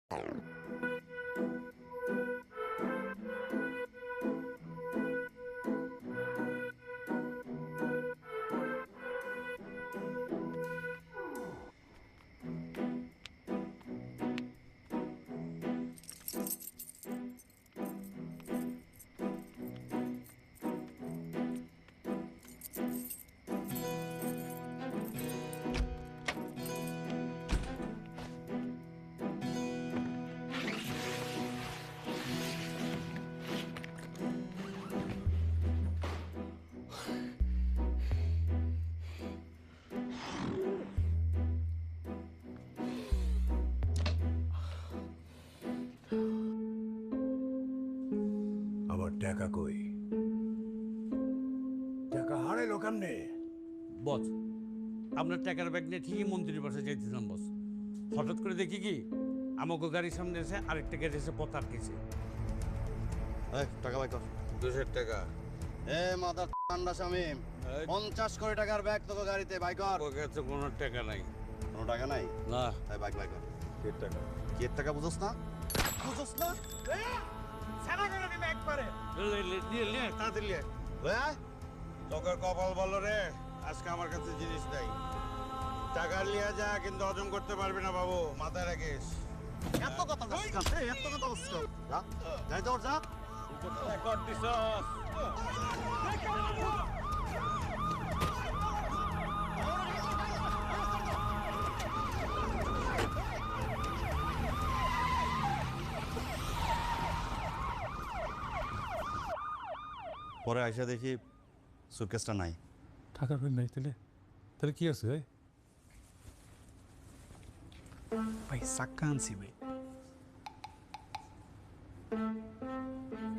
আবার টাকা কই? টাকা হারাইলো কেমনে? বস, আপনার টাকার ব্যাগ নিয়ে ঠিকই মন্ত্রীর বাসায় যাইতেছিলাম বস। হঠাৎ করে দেখি কি আমাকে গাড়ির সামনে এসে আরেকটা গাড়ি এসে পথ আটকেছে। টাকা বাই কর। 200 টাকা। এ মাদার ঠান্ডা শামিম, 50 কোটি টাকার ব্যাগ তোকে গাড়িতে বাই কর। ওর কাছে কোনো টাকা নাই। কোনো টাকা নাই? না। তাই বাইক বাই কর। কে টাকা? কি টাকা বুঝছ না? বুঝছ না? তাড়াতাড়ি লে। লয়া তোকের কপাল বলো রে, আজকে আমার কাছে জিনিস নাই। টাকা লিয়া যা, কিন্তু হজম করতে পারবি না বাবু, মাথায় রাখিস। এত কথা বলছ না, এত কথা বলছ না। যাই তো যা। রেকর্ড দিছস। পরে আইসা দেখি সুটকেসটা নাই। টাকার ব্যাগ নাই তাহলে তাহলে কি আছে? ভাই সাক্কা আনছি ভাই।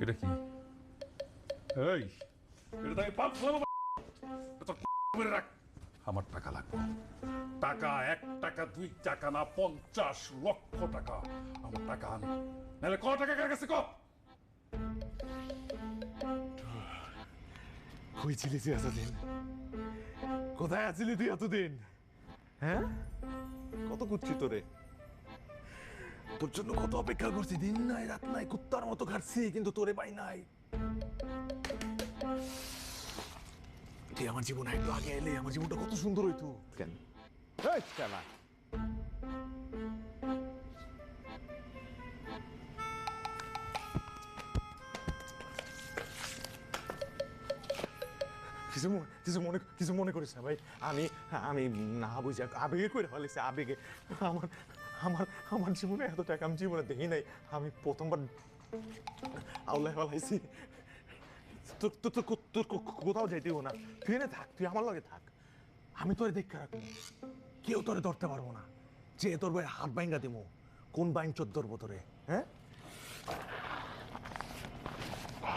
এটা কি? এই এটা তাকে পাপ করবো। রাখ, আমার টাকা লাগবে। টাকা 1 টাকা 2 টাকা না, 50 লক্ষ টাকা। আমার টাকা আন, নাহলে ক টাকা কার কাছে ক। কই ছিলি তুই এতদিন? কোথায় আছিলি তুই এতদিন? হ্যাঁ, কত খুঁজছি তোরে, তোর জন্য কত অপেক্ষা করছি, দিন নাই রাত নাই কুত্তার মতো খাটছি, কিন্তু তোরে পাই নাই। তুই আমার জীবনে একটু আগে এলে আমার জীবনটা কত সুন্দর হইতো। কেন খেলা কিছু মনে করিস না ভাই, আমি আমি না বুঝে আবেগে করে ফেলেছি, আবেগে। আমার আমার আমার জীবনে এত টাকা আমি জীবনে দেখি নাই, আমি প্রথমবার আউলাই ফেলাইছি। তোর তোর তোর তোর কোথাও যাইতেও না, তুই এনে থাক, তুই আমার লগে থাক, আমি তোরে দেখতে রাখবো, কেউ তোরে ধরতে পারবো না। যে তোর ভাই হাত বাইঙ্গা দিমো, কোন বাইন চোদ্দোর বোতরে, হ্যাঁ?